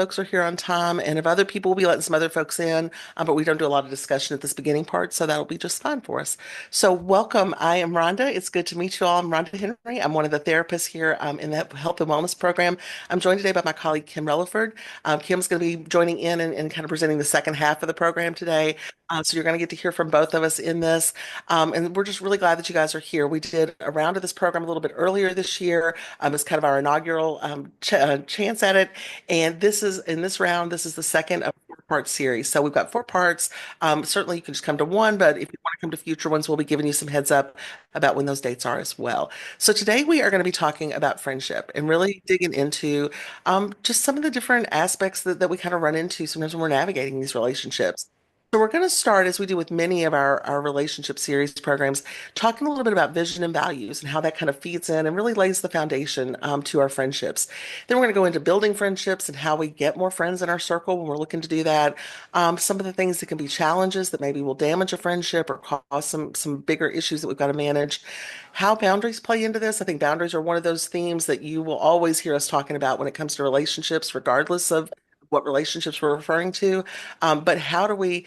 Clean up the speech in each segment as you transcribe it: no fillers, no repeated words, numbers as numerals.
folks are here on time, and if other people will be letting some other folks in, but we don't do a lot of discussion at this beginning part, so that'll be just fine for us. So, welcome. I am Rhonda. It's good to meet you all. I'm Rhonda Henry. I'm one of the therapists here in the Health and Wellness program. I'm joined today by my colleague Kim Relaford. Kim's going to be joining in and kind of presenting the second half of the program today. So you're going to get to hear from both of us in this. And we're just really glad that you guys are here. We did a round of this program a little bit earlier this year. It's kind of our inaugural chance at it. And this is in this round, this is the second of a four-part series. So we've got four parts. Certainly you can just come to one, but if you want to come to future ones, we'll be giving you some heads up about when those dates are as well. So today we are going to be talking about friendship and really digging into just some of the different aspects that we kind of run into sometimes when we're navigating these relationships. So we're going to start, as we do with many of our relationship series programs, talking a little bit about vision and values and how that kind of feeds in and really lays the foundation to our friendships. Then we're going to go into building friendships and how we get more friends in our circle when we're looking to do that. Some of the things that can be challenges that maybe will damage a friendship or cause some bigger issues that we've got to manage. How boundaries play into this. I think boundaries are one of those themes that you will always hear us talking about when it comes to relationships, regardless of what relationships we're referring to. But how do we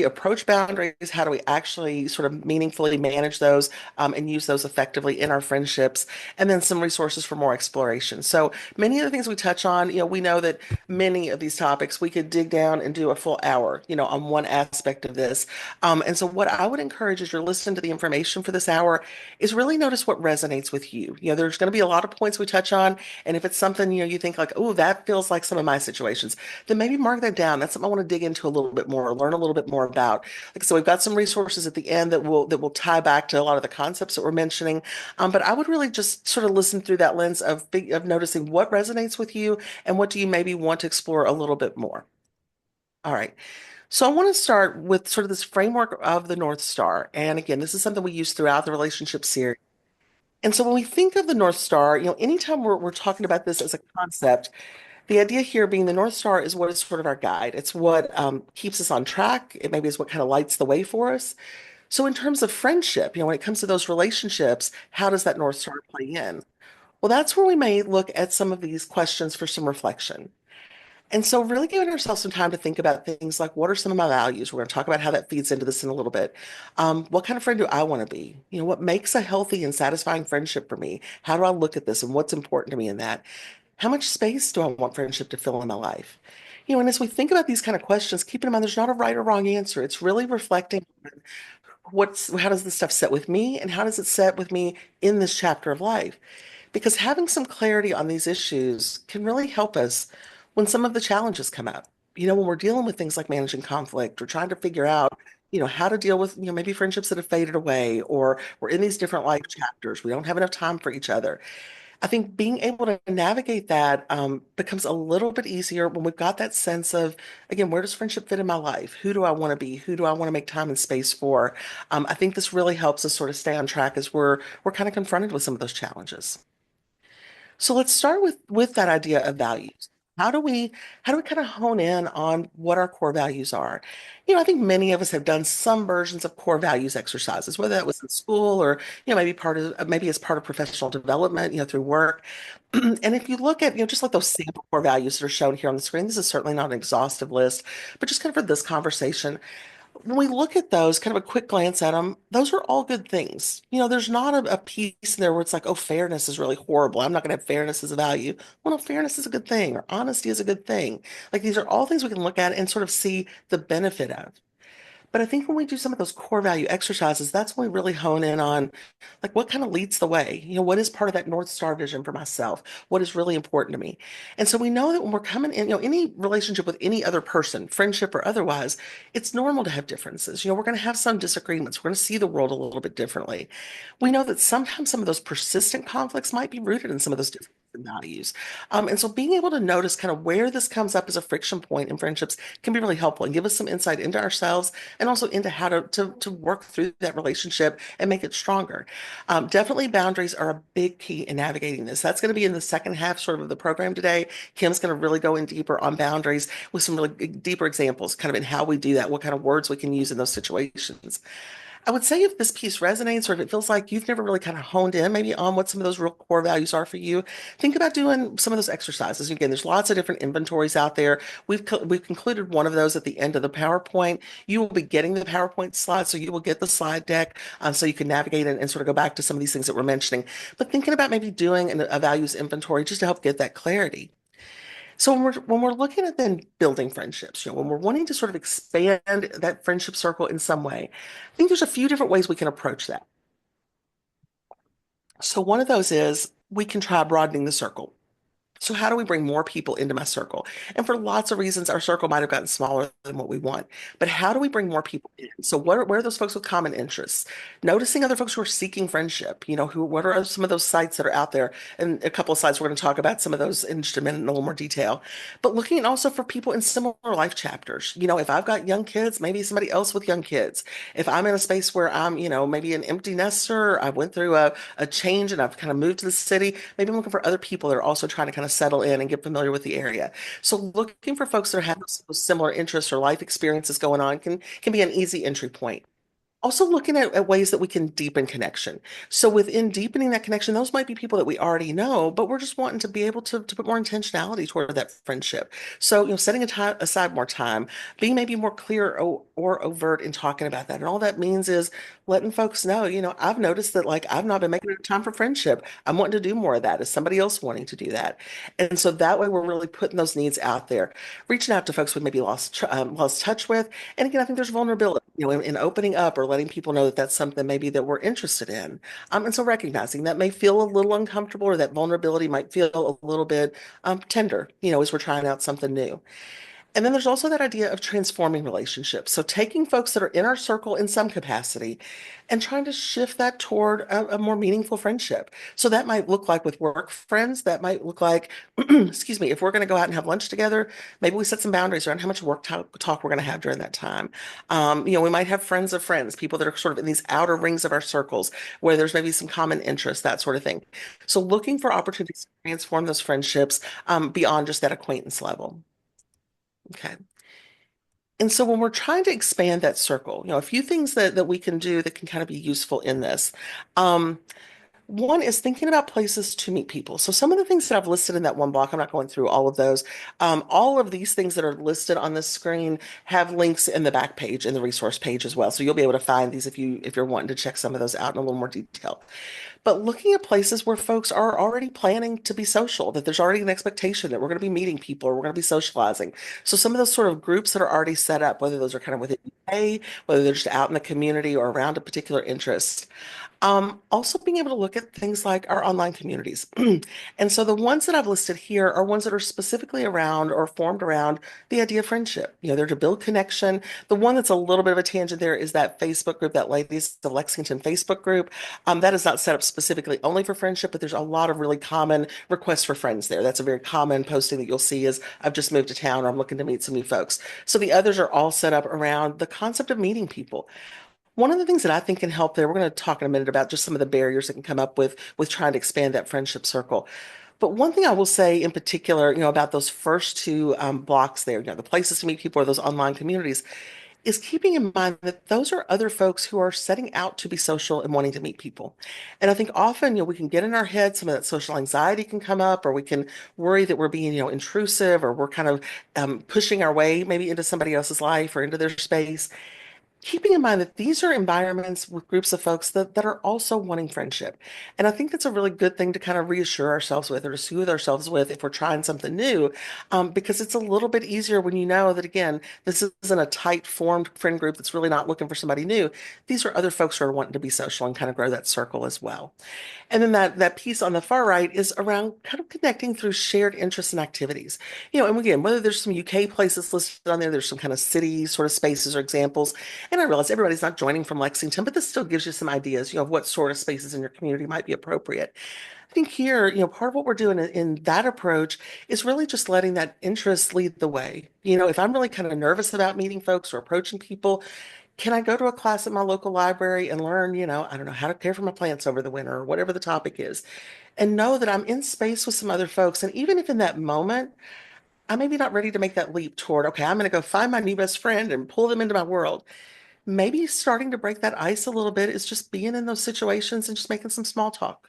approach boundaries? How do we actually sort of meaningfully manage those and use those effectively in our friendships? And then some resources for more exploration. So many of the things we touch on, we know that many of these topics we could dig down and do a full hour, on one aspect of this. And so what I would encourage as you're listening to the information for this hour is really notice what resonates with you. There's going to be a lot of points we touch on, and if it's something you think like, oh, that feels like some of my situations, then maybe mark that down. That's something I want to dig into a little bit more, learn a little bit more about. Like so, we've got some resources at the end that will tie back to a lot of the concepts that we're mentioning. But I would really just sort of listen through that lens of noticing what resonates with you and what do you maybe want to explore a little bit more. All right. So I want to start with sort of this framework of the North Star. And again, this is something we use throughout the relationship series. And so when we think of the North Star, anytime we're talking about this as a concept, the idea here being the North Star is what is sort of our guide. It's what keeps us on track. It maybe is what kind of lights the way for us. So in terms of friendship, when it comes to those relationships, how does that North Star play in? Well, that's where we may look at some of these questions for some reflection. And so really giving ourselves some time to think about things like what are some of my values? We're going to talk about how that feeds into this in a little bit. What kind of friend do I want to be? What makes a healthy and satisfying friendship for me? How do I look at this and what's important to me in that? How much space do I want friendship to fill in my life? And as we think about these kind of questions, keep in mind there's not a right or wrong answer. It's really reflecting on how does this stuff set with me and how does it set with me in this chapter of life? Because having some clarity on these issues can really help us when some of the challenges come up. When we're dealing with things like managing conflict or trying to figure out, how to deal with, maybe friendships that have faded away or we're in these different life chapters. We don't have enough time for each other. I think being able to navigate that becomes a little bit easier when we've got that sense of, again, where does friendship fit in my life? Who do I want to be? Who do I want to make time and space for? I think this really helps us sort of stay on track as we're kind of confronted with some of those challenges. So let's start with that idea of values. How do we kind of hone in on what our core values are? I think many of us have done some versions of core values exercises, whether that was in school or maybe as part of professional development, through work. And if you look at, just like those sample core values that are shown here on the screen, this is certainly not an exhaustive list, but just kind of for this conversation, when we look at those, kind of a quick glance at them, those are all good things. There's not a piece in there where it's like, oh, fairness is really horrible. I'm not going to have fairness as a value. Well, no, fairness is a good thing, or honesty is a good thing. Like these are all things we can look at and sort of see the benefit of. But I think when we do some of those core value exercises, that's when we really hone in on like what kind of leads the way. What is part of that North Star vision for myself? What is really important to me? And so we know that when we're coming in, any relationship with any other person, friendship or otherwise, it's normal to have differences. We're going to have some disagreements. We're going to see the world a little bit differently. We know that sometimes some of those persistent conflicts might be rooted in some of those different values. And so being able to notice kind of where this comes up as a friction point in friendships can be really helpful and give us some insight into ourselves and also into how to work through that relationship and make it stronger. Definitely boundaries are a big key in navigating this. That's going to be in the second half sort of the program today. Kim's going to really go in deeper on boundaries with some really deeper examples kind of in how we do that, what kind of words we can use in those situations. I would say if this piece resonates or if it feels like you've never really kind of honed in maybe on what some of those real core values are for you, think about doing some of those exercises. Again, there's lots of different inventories out there. We've concluded one of those at the end of the PowerPoint. You will be getting the PowerPoint slides, so you will get the slide deck, so you can navigate and sort of go back to some of these things that we're mentioning. But thinking about maybe doing a values inventory just to help get that clarity. So when we're looking at then building friendships, when we're wanting to sort of expand that friendship circle in some way, I think there's a few different ways we can approach that. So one of those is we can try broadening the circle. So how do we bring more people into my circle? And for lots of reasons, our circle might have gotten smaller than what we want. But how do we bring more people in? So where are those folks with common interests? Noticing other folks who are seeking friendship, what are some of those sites that are out there? And a couple of slides, we're going to talk about some of those in just a minute in a little more detail. But looking also for people in similar life chapters. If I've got young kids, maybe somebody else with young kids. If I'm in a space where I'm, maybe an empty nester, I went through a change and I've kind of moved to the city, maybe I'm looking for other people that are also trying to kind of settle in and get familiar with the area. So looking for folks that have those similar interests or life experiences going on can be an easy entry point. Also looking at ways that we can deepen connection. So within deepening that connection, those might be people that we already know, but we're just wanting to be able to put more intentionality toward that friendship. So, setting aside more time, being maybe more clear or overt in talking about that. And all that means is letting folks know, I've noticed that like I've not been making time for friendship. I'm wanting to do more of that. Is somebody else wanting to do that? And so that way we're really putting those needs out there, reaching out to folks we maybe lost touch with. And again, I think there's vulnerability, in opening up or letting people know that that's something maybe that we're interested in. And so recognizing that may feel a little uncomfortable or that vulnerability might feel a little bit tender, as we're trying out something new. And then there's also that idea of transforming relationships. So taking folks that are in our circle in some capacity and trying to shift that toward a more meaningful friendship. So that might look like with work friends, that might look like, excuse me, if we're going to go out and have lunch together, maybe we set some boundaries around how much work talk we're going to have during that time. We might have friends of friends, people that are sort of in these outer rings of our circles where there's maybe some common interests, that sort of thing. So looking for opportunities to transform those friendships beyond just that acquaintance level. Okay. And so when we're trying to expand that circle, a few things that we can do that can kind of be useful in this. Um, One is thinking about places to meet people. So some of the things that I've listed in that one block, I'm not going through all of those. All of these things that are listed on the screen have links in the back page, in the resource page as well. So you'll be able to find these if you're wanting to check some of those out in a little more detail. But looking at places where folks are already planning to be social, that there's already an expectation that we're going to be meeting people or we're going to be socializing. So some of those sort of groups that are already set up, whether those are kind of within a, whether they're just out in the community or around a particular interest. Also being able to look at things like our online communities. And so the ones that I've listed here are ones that are specifically around or formed around the idea of friendship. They're to build connection. The one that's a little bit of a tangent there is that Facebook group, that Ladies of Lexington Facebook group. That is not set up specifically only for friendship, but there's a lot of really common requests for friends there. That's a very common posting that you'll see is I've just moved to town or I'm looking to meet some new folks. So the others are all set up around the concept of meeting people. One of the things that I think can help there, we're going to talk in a minute about just some of the barriers that can come up with trying to expand that friendship circle. But one thing I will say in particular, about those first two blocks there, the places to meet people or those online communities, is keeping in mind that those are other folks who are setting out to be social and wanting to meet people. And I think often, we can get in our head, some of that social anxiety can come up, or we can worry that we're being, intrusive, or we're kind of pushing our way maybe into somebody else's life or into their space, keeping in mind that these are environments with groups of folks that are also wanting friendship. And I think that's a really good thing to kind of reassure ourselves with or to soothe ourselves with if we're trying something new, because it's a little bit easier when you know that, again, this isn't a tight formed friend group that's really not looking for somebody new. These are other folks who are wanting to be social and kind of grow that circle as well. And then that piece on the far right is around kind of connecting through shared interests and activities. And again, whether there's some UK places listed on there, there's some kind of city sort of spaces or examples. And I realize everybody's not joining from Lexington, but this still gives you some ideas, of what sort of spaces in your community might be appropriate. I think here, part of what we're doing in that approach is really just letting that interest lead the way. If I'm really kind of nervous about meeting folks or approaching people, can I go to a class at my local library and learn, I don't know, how to care for my plants over the winter or whatever the topic is, and know that I'm in space with some other folks. And even if in that moment, I'm maybe not ready to make that leap toward, okay, I'm going to go find my new best friend and pull them into my world. maybe starting to break that ice a little bit is just being in those situations and just making some small talk,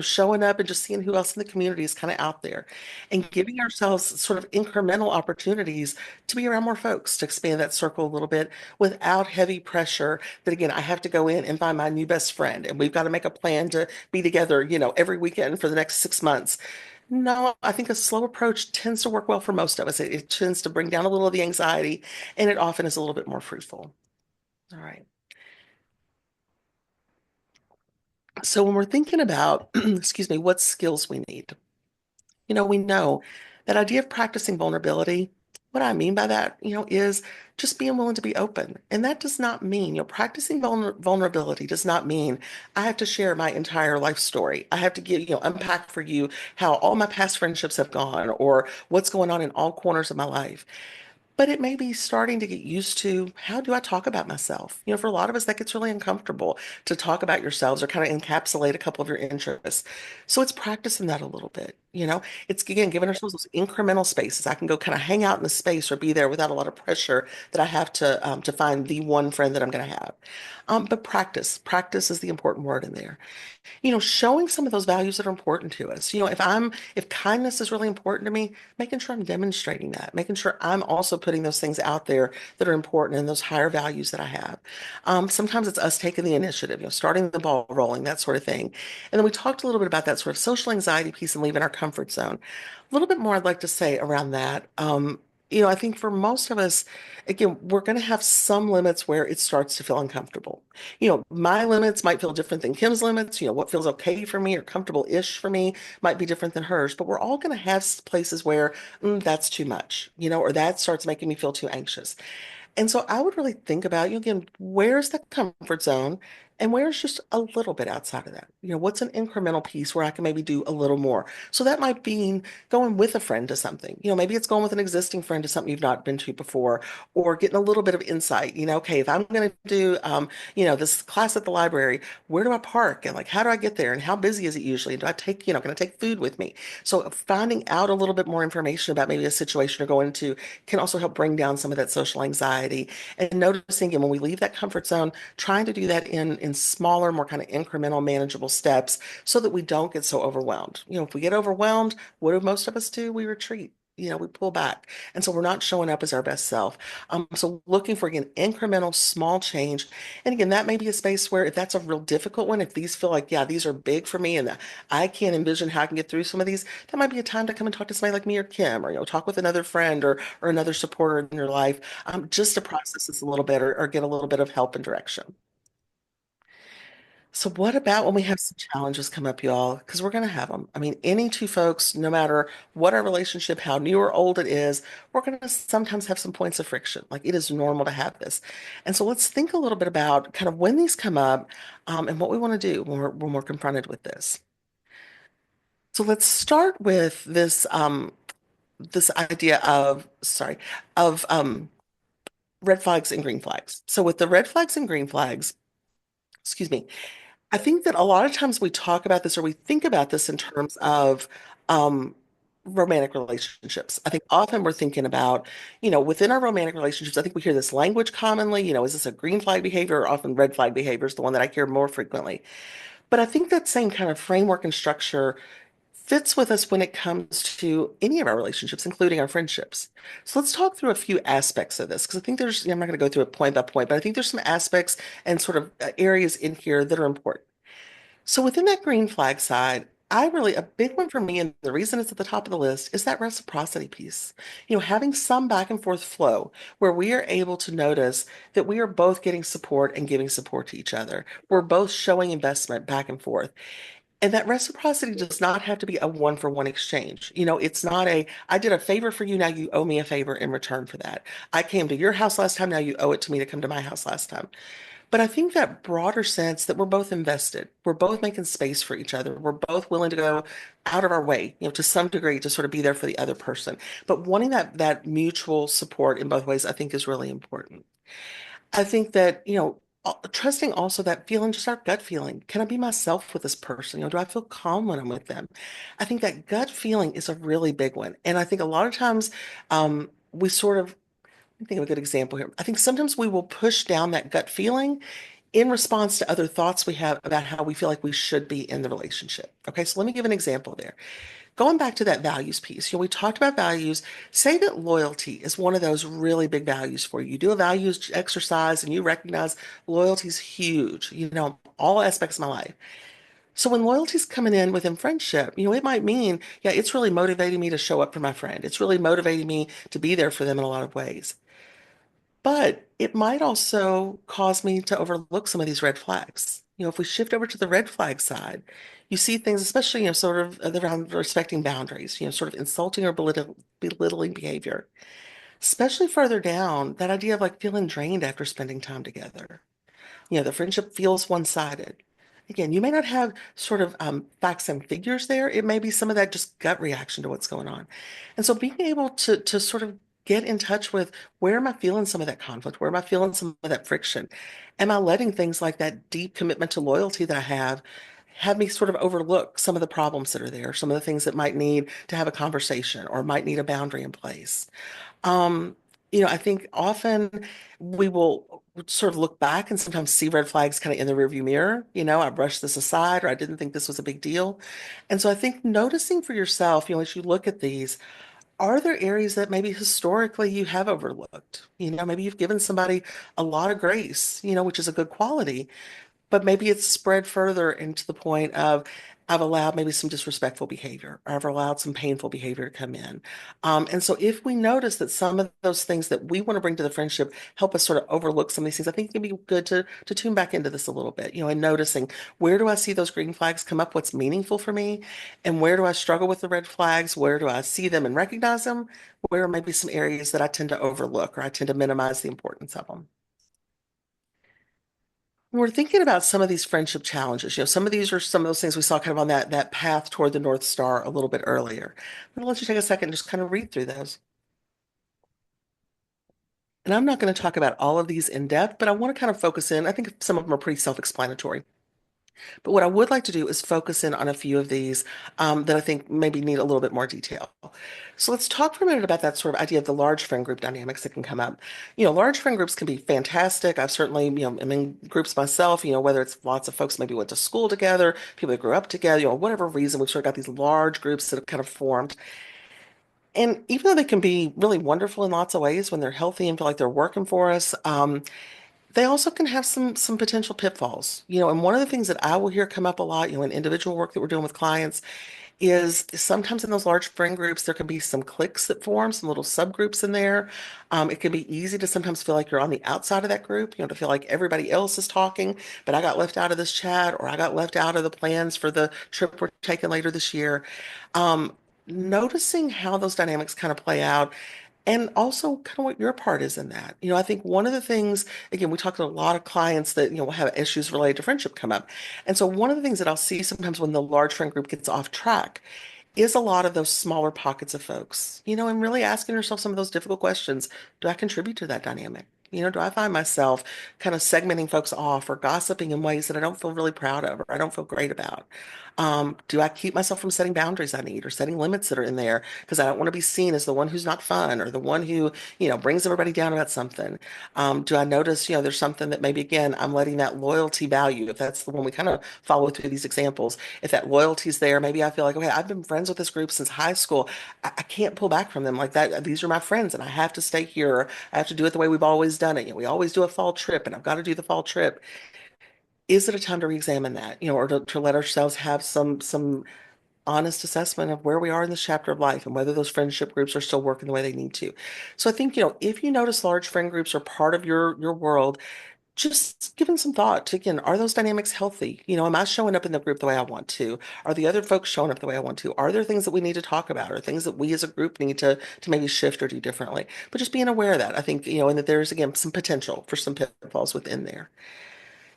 showing up and just seeing who else in the community is kind of out there and giving ourselves sort of incremental opportunities to be around more folks, to expand that circle a little bit without heavy pressure that, again, I have to go in and find my new best friend and we've got to make a plan to be together, every weekend for the next 6 months. No, I think a slow approach tends to work well for most of us. It tends to bring down a little of the anxiety, and it often is a little bit more fruitful. All right. So when we're thinking about, excuse me, what skills we need, we know that idea of practicing vulnerability. What I mean by that, is just being willing to be open. And that does not mean, practicing vulnerability does not mean I have to share my entire life story. I have to give, unpack for you how all my past friendships have gone or what's going on in all corners of my life. But it may be starting to get used to how do I talk about myself? For a lot of us, that gets really uncomfortable to talk about yourselves or kind of encapsulate a couple of your interests. So it's practicing that a little bit. It's again giving ourselves those incremental spaces. I can go kind of hang out in the space or be there without a lot of pressure that I have to find the one friend that I'm going to have. But practice is the important word in there. Showing some of those values that are important to us. If kindness is really important to me, making sure I'm demonstrating that, making sure I'm also putting those things out there that are important and those higher values that I have. Sometimes it's us taking the initiative, starting the ball rolling, that sort of thing. And then we talked a little bit about that sort of social anxiety piece and leaving our comfort zone. A little bit more I'd like to say around that. I think for most of us, again, we're going to have some limits where it starts to feel uncomfortable. My limits might feel different than Kim's limits. What feels okay for me or comfortable-ish for me might be different than hers, but we're all going to have places where that's too much, or that starts making me feel too anxious. And so I would really think about, again, where's the comfort zone and where's just a little bit outside of that? What's an incremental piece where I can maybe do a little more? So that might be going with a friend to something. Maybe it's going with an existing friend to something you've not been to before, or getting a little bit of insight. Okay, if I'm going to do, this class at the library, where do I park? And like, how do I get there? And how busy is it usually? Do I take, can I take food with me? So finding out a little bit more information about maybe a situation you're going into can also help bring down some of that social anxiety and noticing, and when we leave that comfort zone, trying to do that in smaller, more kind of incremental, manageable steps so that we don't get so overwhelmed. If we get overwhelmed, what do most of us do? We retreat. We pull back. And so we're not showing up as our best self. So looking for, again, incremental, small change. And again, that may be a space where if that's a real difficult one, if these feel like, yeah, these are big for me and I can't envision how I can get through some of these, that might be a time to come and talk to somebody like me or Kim, or, talk with another friend or another supporter in your life, just to process this a little bit or get a little bit of help and direction. So what about when we have some challenges come up, y'all? Because we're going to have them. I mean, any two folks, no matter what our relationship, how new or old it is, we're going to sometimes have some points of friction. Like it is normal to have this. And so let's think a little bit about kind of when these come up, and what we want to do when we're confronted with this. So let's start with this idea of, sorry, of red flags and green flags. So with the red flags and green flags, excuse me, I think that a lot of times we talk about this or we think about this in terms of um, romantic relationships. I think often we're thinking about, within our romantic relationships, I think we hear this language commonly, is this a green flag behavior or often red flag behavior is the one that I hear more frequently. But I think that same kind of framework and structure fits with us when it comes to any of our relationships, including our friendships. So let's talk through a few aspects of this because I think I'm not going to go through it point by point, but I think there's some aspects and sort of areas in here that are important. So within that green flag side, a big one for me, and the reason it's at the top of the list is that reciprocity piece. Having some back and forth flow where we are able to notice that we are both getting support and giving support to each other. We're both showing investment back and forth. And that reciprocity does not have to be a one for one exchange. It's not I did a favor for you, now you owe me a favor in return for that. I came to your house last time, now you owe it to me to come to my house last time. But I think that broader sense that we're both invested, we're both making space for each other, we're both willing to go out of our way, to some degree to sort of be there for the other person. But wanting that mutual support in both ways, I think is really important. I think that, trusting also that feeling, just our gut feeling. Can I be myself with this person? Do I feel calm when I'm with them? I think that gut feeling is a really big one. And I think a lot of times we sort of I think of a good example here. I think sometimes we will push down that gut feeling in response to other thoughts we have about how we feel like we should be in the relationship. Okay, so let me give an example there. Going back to that values piece, we talked about values. Say that loyalty is one of those really big values for you. You do a values exercise and you recognize loyalty is huge, all aspects of my life. So when loyalty's coming in within friendship, it might mean, yeah, it's really motivating me to show up for my friend. It's really motivating me to be there for them in a lot of ways. But it might also cause me to overlook some of these red flags. If we shift over to the red flag side, you see things, especially, sort of around respecting boundaries, sort of insulting or belittling behavior, especially further down, that idea of like feeling drained after spending time together. The friendship feels one-sided. Again, you may not have sort of facts and figures there. It may be some of that just gut reaction to what's going on. And so being able to sort of get in touch with where am I feeling some of that conflict? Where am I feeling some of that friction? Am I letting things like that deep commitment to loyalty that I have me sort of overlook some of the problems that are there, some of the things that might need to have a conversation or might need a boundary in place? Um, I think often we will sort of look back and sometimes see red flags kind of in the rearview mirror. I brushed this aside or I didn't think this was a big deal. And so I think noticing for yourself, as you look at these, are there areas that maybe historically you have overlooked? Maybe you've given somebody a lot of grace, which is a good quality, but maybe it's spread further into the point of I've allowed maybe some disrespectful behavior, or I've allowed some painful behavior to come in. And so if we notice that some of those things that we want to bring to the friendship help us sort of overlook some of these things, I think it can be good to tune back into this a little bit, and noticing where do I see those green flags come up, what's meaningful for me, and where do I struggle with the red flags, where do I see them and recognize them, where are maybe some areas that I tend to overlook or I tend to minimize the importance of them. We're thinking about some of these friendship challenges. Some of these are some of those things we saw kind of on that path toward the North Star a little bit earlier. I'm gonna let you take a second and just kind of read through those. And I'm not going to talk about all of these in depth, but I want to kind of focus in. I think some of them are pretty self-explanatory. But what I would like to do is focus in on a few of these that I think maybe need a little bit more detail. So let's talk for a minute about that sort of idea of the large friend group dynamics that can come up. Large friend groups can be fantastic. I've certainly, I'm in groups myself, whether it's lots of folks maybe went to school together, people that grew up together, whatever reason, we've sort of got these large groups that have kind of formed. And even though they can be really wonderful in lots of ways when they're healthy and feel like they're working for us, they also can have some potential pitfalls. And one of the things that I will hear come up a lot, in individual work that we're doing with clients is sometimes in those large friend groups, there can be some cliques that form, some little subgroups in there. It can be easy to sometimes feel like you're on the outside of that group, to feel like everybody else is talking, but I got left out of this chat or I got left out of the plans for the trip we're taking later this year. Noticing how those dynamics kind of play out and also kind of what your part is in that. I think one of the things, again, we talk to a lot of clients that, will have issues related to friendship come up. And so one of the things that I'll see sometimes when the large friend group gets off track is a lot of those smaller pockets of folks, and really asking yourself some of those difficult questions. Do I contribute to that dynamic? Do I find myself kind of segmenting folks off or gossiping in ways that I don't feel really proud of or I don't feel great about? Do I keep myself from setting boundaries I need or setting limits that are in there because I don't want to be seen as the one who's not fun or the one who, brings everybody down about something? Do I notice, there's something that maybe, again, I'm letting that loyalty value, if that's the one we kind of follow through these examples, if that loyalty's there, maybe I feel like, okay, I've been friends with this group since high school. I can't pull back from them like that. These are my friends and I have to stay here. I have to do it the way we've always done it. We always do a fall trip and I've got to do the fall trip. Is it a time to re-examine that, or to let ourselves have some honest assessment of where we are in this chapter of life and whether those friendship groups are still working the way they need to? So I think, if you notice large friend groups are part of your world, just giving some thought to, again, are those dynamics healthy? Am I showing up in the group the way I want to? Are the other folks showing up the way I want to? Are there things that we need to talk about or things that we as a group need to maybe shift or do differently? But just being aware of that, I think, and that there's, again, some potential for some pitfalls within there.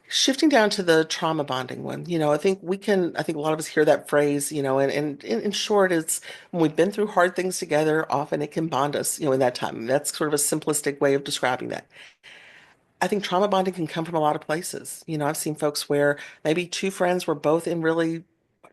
Shifting down to the trauma bonding one, I think a lot of us hear that phrase, and in short, it's when we've been through hard things together, often it can bond us, in that time. That's sort of a simplistic way of describing that. I think trauma bonding can come from a lot of places. I've seen folks where maybe two friends were both in really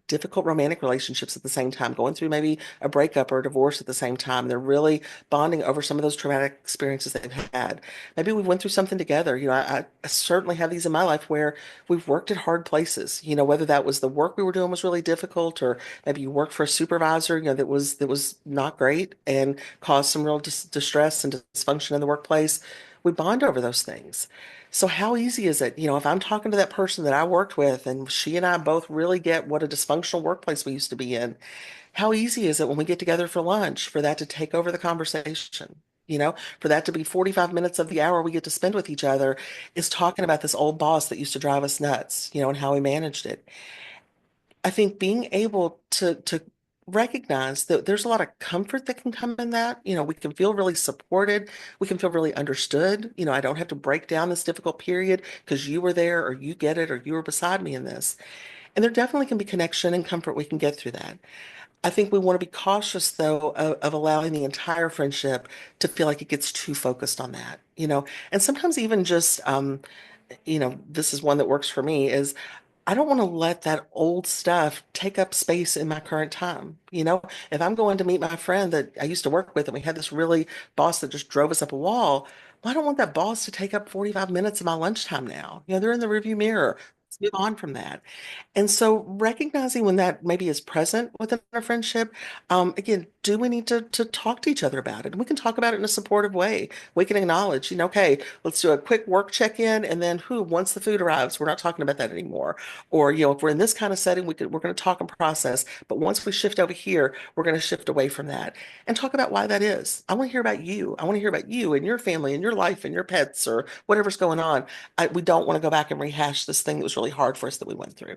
difficult romantic relationships at the same time, going through maybe a breakup or a divorce at the same time. They're really bonding over some of those traumatic experiences they've had. Maybe we went through something together. I certainly have these in my life where we've worked at hard places. Whether that was the work we were doing was really difficult, or maybe you worked for a supervisor, that was not great and caused some real distress and dysfunction in the workplace. We bond over those things. So how easy is it, if I'm talking to that person that I worked with and she and I both really get what a dysfunctional workplace we used to be in, how easy is it when we get together for lunch for that to take over the conversation? For that to be 45 minutes of the hour we get to spend with each other is talking about this old boss that used to drive us nuts, and how we managed it. I think being able to recognize that there's a lot of comfort that can come in that. We can feel really supported. We can feel really understood. I don't have to break down this difficult period because you were there or you get it or you were beside me in this. And there definitely can be connection and comfort we can get through that. I think we want to be cautious, though, of allowing the entire friendship to feel like it gets too focused on that. And sometimes even just, this is one that works for me, is I don't want to let that old stuff take up space in my current time. If I'm going to meet my friend that I used to work with and we had this really boss that just drove us up a wall, well, I don't want that boss to take up 45 minutes of my lunchtime now. They're in the rearview mirror. Let's move on from that. And so recognizing when that maybe is present within our friendship, again, do we need to talk to each other about it? And we can talk about it in a supportive way. We can acknowledge, okay, let's do a quick work check-in, and then once the food arrives, we're not talking about that anymore. Or, if we're in this kind of setting, we're going to talk and process. But once we shift over here, we're going to shift away from that and talk about why that is. I want to hear about you. I want to hear about you and your family and your life and your pets or whatever's going on. We don't want to go back and rehash this thing that was really hard for us that we went through.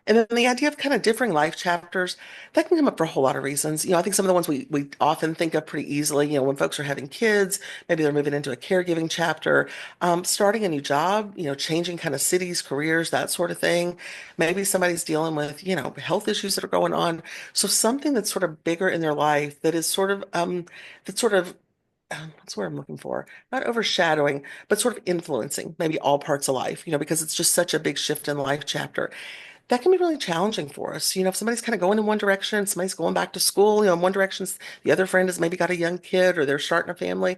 And then the idea of kind of differing life chapters, that can come up for a whole lot of reasons. I think some of the ones we often think of pretty easily, when folks are having kids, maybe they're moving into a caregiving chapter, starting a new job, changing kind of cities, careers, that sort of thing. Maybe somebody's dealing with, health issues that are going on. So something that's sort of bigger in their life that is that's sort of, what's the word I'm looking for? Not overshadowing, but sort of influencing maybe all parts of life, because it's just such a big shift in the life chapter. That can be really challenging for us. If somebody's kind of going in one direction, somebody's going back to school, in one direction, the other friend has maybe got a young kid or they're starting a family.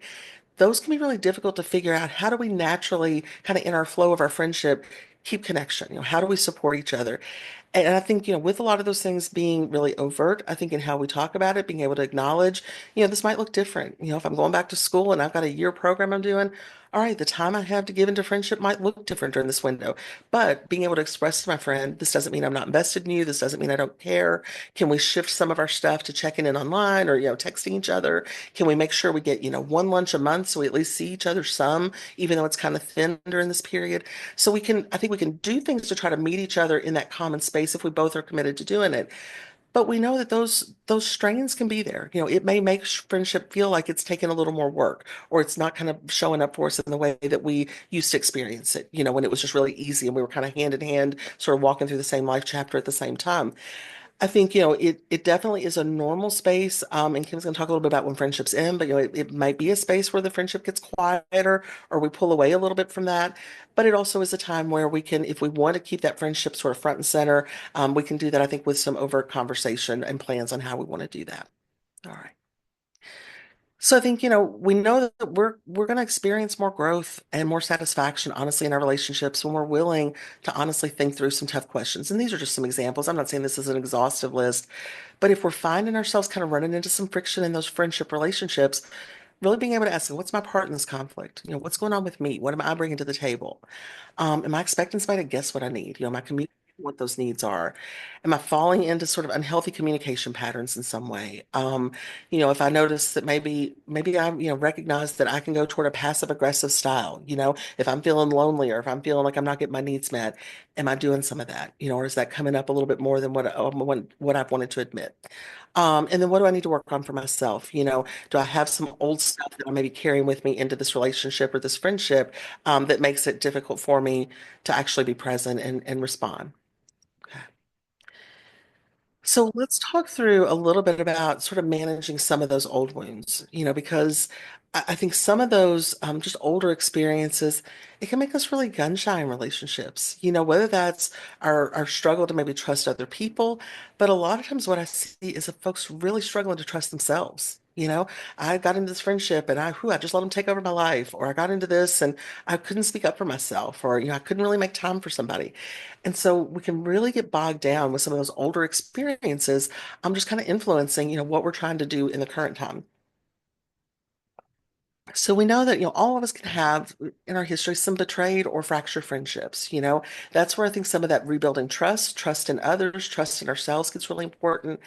Those can be really difficult to figure out. How do we naturally, kind of in our flow of our friendship, keep connection? How do we support each other? And I think, with a lot of those things being really overt, I think in how we talk about it, being able to acknowledge, this might look different. If I'm going back to school and I've got a year program I'm doing, all right, the time I have to give into friendship might look different during this window. But being able to express to my friend, this doesn't mean I'm not invested in you. This doesn't mean I don't care. Can we shift some of our stuff to checking in online or, texting each other? Can we make sure we get, one lunch a month so we at least see each other some, even though it's kind of thin during this period? So I think we can do things to try to meet each other in that common space if we both are committed to doing it. But we know that those strains can be there. It may make friendship feel like it's taking a little more work, or it's not kind of showing up for us in the way that we used to experience it, when it was just really easy and we were kind of hand in hand, sort of walking through the same life chapter at the same time. I think, it definitely is a normal space. And Kim's going to talk a little bit about when friendships end, but, it might be a space where the friendship gets quieter or we pull away a little bit from that. But it also is a time where we can, if we want to keep that friendship sort of front and center, we can do that, I think, with some overt conversation and plans on how we want to do that. All right. So I think, we know that we're going to experience more growth and more satisfaction, honestly, in our relationships when we're willing to honestly think through some tough questions. And these are just some examples. I'm not saying this is an exhaustive list, but if we're finding ourselves kind of running into some friction in those friendship relationships, really being able to ask, what's my part in this conflict? What's going on with me? What am I bringing to the table? Am I expecting somebody to guess what I need? Am I communicating what those needs are? Am I falling into sort of unhealthy communication patterns in some way? If I notice that maybe I, recognize that I can go toward a passive aggressive style, if I'm feeling lonely or if I'm feeling like I'm not getting my needs met, am I doing some of that? Or is that coming up a little bit more than what I've wanted to admit? And then what do I need to work on for myself? Do I have some old stuff that I may be carrying with me into this relationship or this friendship, that makes it difficult for me to actually be present and respond? Okay. So let's talk through a little bit about sort of managing some of those old wounds, because I think some of those just older experiences, it can make us really gun shy in relationships. Whether that's our struggle to maybe trust other people, but a lot of times what I see is that folks really struggling to trust themselves. I got into this friendship and I just let them take over my life, or I got into this and I couldn't speak up for myself, or I couldn't really make time for somebody. And so we can really get bogged down with some of those older experiences. I'm just kind of influencing, what we're trying to do in the current time. So we know that, all of us can have in our history some betrayed or fractured friendships. That's where I think some of that rebuilding trust in others, trust in ourselves gets really important.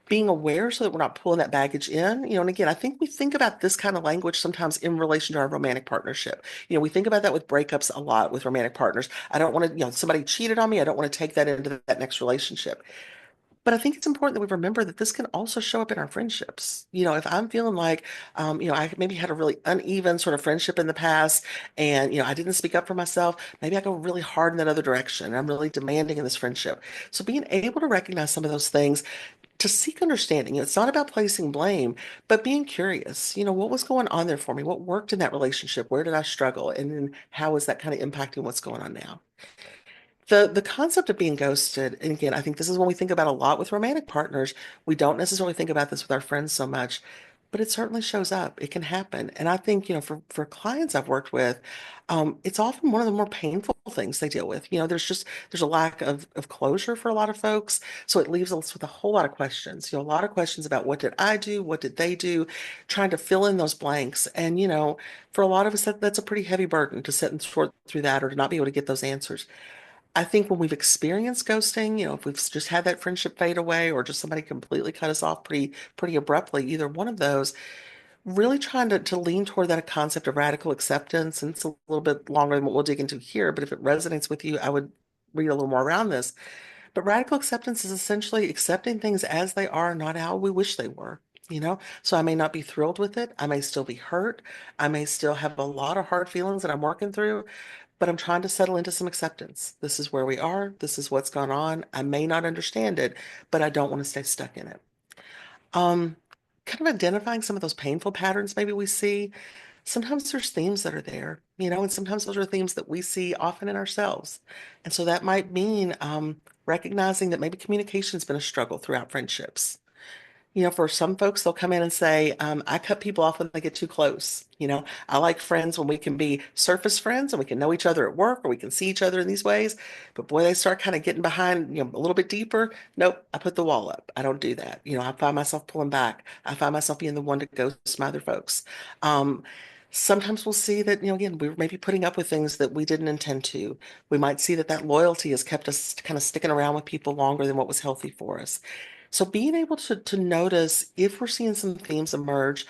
Being aware so that we're not pulling that baggage in, and again, I think we think about this kind of language sometimes in relation to our romantic partnership. We think about that with breakups a lot with romantic partners. I don't want to, somebody cheated on me. I don't want to take that into that next relationship. But I think it's important that we remember that this can also show up in our friendships. If I'm feeling like, I maybe had a really uneven sort of friendship in the past and, I didn't speak up for myself, maybe I go really hard in that other direction. I'm really demanding in this friendship. So being able to recognize some of those things to seek understanding, it's not about placing blame, but being curious, what was going on there for me? What worked in that relationship? Where did I struggle? And then how is that kind of impacting what's going on now? The concept of being ghosted, and again, I think this is when we think about a lot with romantic partners. We don't necessarily think about this with our friends so much, but it certainly shows up. It can happen. And I think, for clients I've worked with, it's often one of the more painful things they deal with. There's a lack of closure for a lot of folks. So it leaves us with a whole lot of questions, a lot of questions about what did I do? What did they do? Trying to fill in those blanks. And, for a lot of us, that's a pretty heavy burden to sit and sort through that or to not be able to get those answers. I think when we've experienced ghosting, if we've just had that friendship fade away or just somebody completely cut us off pretty abruptly, either one of those, really trying to lean toward that concept of radical acceptance. And it's a little bit longer than what we'll dig into here, but if it resonates with you, I would read a little more around this. But radical acceptance is essentially accepting things as they are, not how we wish they were. So I may not be thrilled with it. I may still be hurt. I may still have a lot of hard feelings that I'm working through, but I'm trying to settle into some acceptance. This is where we are. This is what's gone on. I may not understand it, but I don't want to stay stuck in it. Um, Kind of identifying some of those painful patterns maybe we see. Sometimes there's themes that are there, and sometimes those are themes that we see often in ourselves. And so that might mean recognizing that maybe communication's been a struggle throughout friendships. For some folks, they'll come in and say, I cut people off when they get too close. I like friends when we can be surface friends and we can know each other at work or we can see each other in these ways. But boy, they start kind of getting behind, a little bit deeper. Nope, I put the wall up. I don't do that. I find myself pulling back. I find myself being the one to ghost my other folks. Um, Sometimes we'll see that, again, we're maybe putting up with things that we didn't intend to. We might see that that loyalty has kept us kind of sticking around with people longer than what was healthy for us. So being able to notice if we're seeing some themes emerge,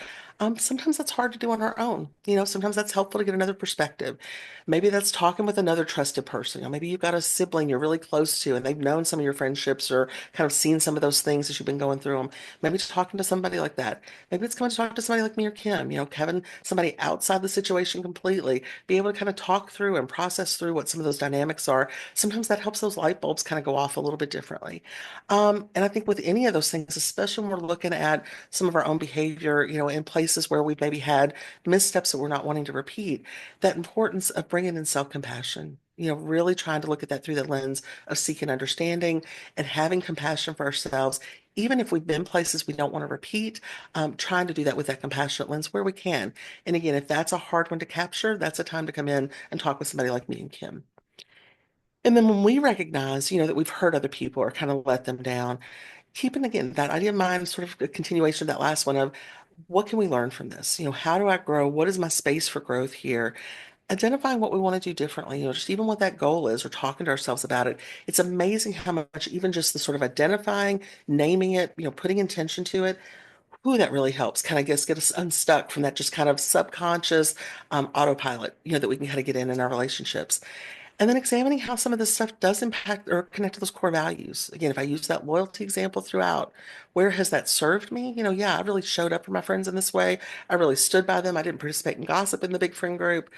sometimes that's hard to do on our own. Sometimes that's helpful to get another perspective. Maybe that's talking with another trusted person. Maybe you've got a sibling you're really close to and they've known some of your friendships or kind of seen some of those things as you've been going through them. Maybe just talking to somebody like that. Maybe it's coming to talk to somebody like me or Kim, Kevin, somebody outside the situation completely, be able to kind of talk through and process through what some of those dynamics are. Sometimes that helps those light bulbs kind of go off a little bit differently. And I think with any of those things, especially when we're looking at some of our own behavior, in places where we've maybe had missteps that we're not wanting to repeat, that importance of bringing in self-compassion, really trying to look at that through the lens of seeking understanding and having compassion for ourselves, even if we've been places we don't want to repeat, trying to do that with that compassionate lens where we can. And again, if that's a hard one to capture, that's a time to come in and talk with somebody like me and Kim. And then when we recognize, that we've hurt other people or kind of let them down, keeping again that idea in mind, sort of a continuation of that last one of what can we learn from this? How do I grow? What is my space for growth here? Identifying what we want to do differently, just even what that goal is or talking to ourselves about it. It's amazing how much even just the sort of identifying, naming it, putting intention to it, who that really helps kind of get us unstuck from that just kind of subconscious autopilot, that we can kind of get in our relationships. And then examining how some of this stuff does impact or connect to those core values. Again, if I use that loyalty example throughout, where has that served me? Yeah, I really showed up for my friends in this way. I really stood by them. I didn't participate in gossip in the big friend group,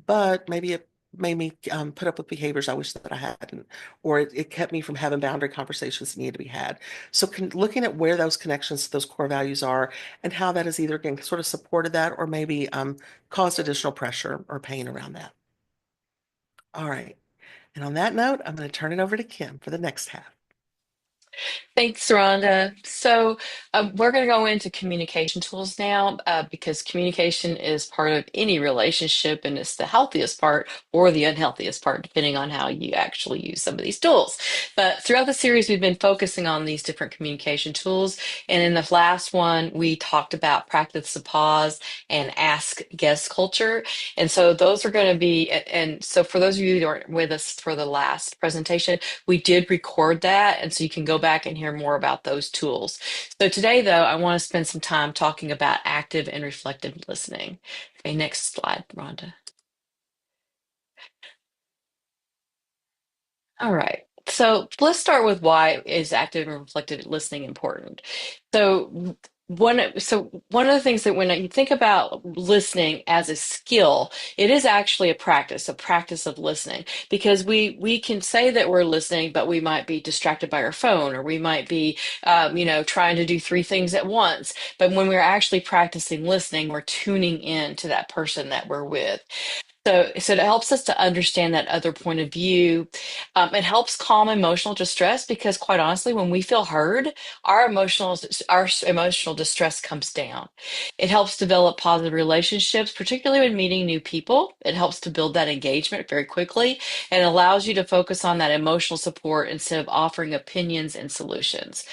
but maybe it made me put up with behaviors I wish that I hadn't, or it kept me from having boundary conversations that needed to be had. So looking at where those connections to those core values are and how that has either again sort of supported that or maybe caused additional pressure or pain around that. All right. And on that note, I'm going to turn it over to Kim for the next half. Thanks, Rhonda. So, we're going to go into communication tools now because communication is part of any relationship and it's the healthiest part or the unhealthiest part, depending on how you actually use some of these tools. But throughout the series, we've been focusing on these different communication tools. And in the last one, we talked about practice the pause and ask guest culture. And so, those are going to be, and so for those of you who aren't with us for the last presentation, we did record that, and so you can go back and hear more about those tools. So today, though, I want to spend some time talking about active and reflective listening. Okay, next slide, Rhonda. All right. So let's start with why is active and reflective listening important. So one of the things that when you think about listening as a skill, it is actually a practice of listening, because we can say that we're listening, but we might be distracted by our phone, or we might be trying to do three things at once. But when we're actually practicing listening, we're tuning in to that person that we're with. So it helps us to understand that other point of view. It helps calm emotional distress because, quite honestly, when we feel heard, our emotional distress comes down. It helps develop positive relationships, particularly when meeting new people. It helps to build that engagement very quickly and allows you to focus on that emotional support instead of offering opinions and solutions.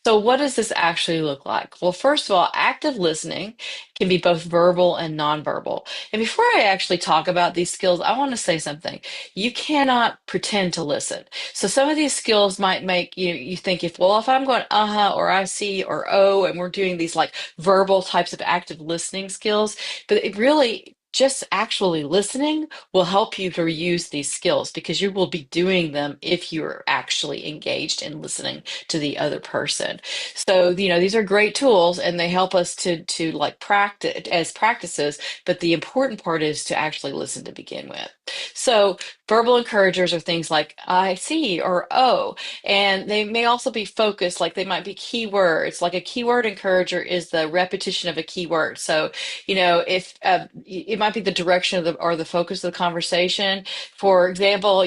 So, what does this actually look like? Well, first of all, active listening can be both verbal and nonverbal. And before I actually talk about these skills, I want to say something. You cannot pretend to listen. So some of these skills might make you think if I'm going uh-huh or I see or oh, and we're doing these like verbal types of active listening skills, but it really just actually listening will help you to use these skills because you will be doing them if you're actually engaged in listening to the other person. So, these are great tools and they help us to like practice as practices, but the important part is to actually listen to begin with. So, verbal encouragers are things like I see or oh, and they may also be focused, like they might be keywords. Like a keyword encourager is the repetition of a keyword. So, if it might be the direction of the or the focus of the conversation. For example,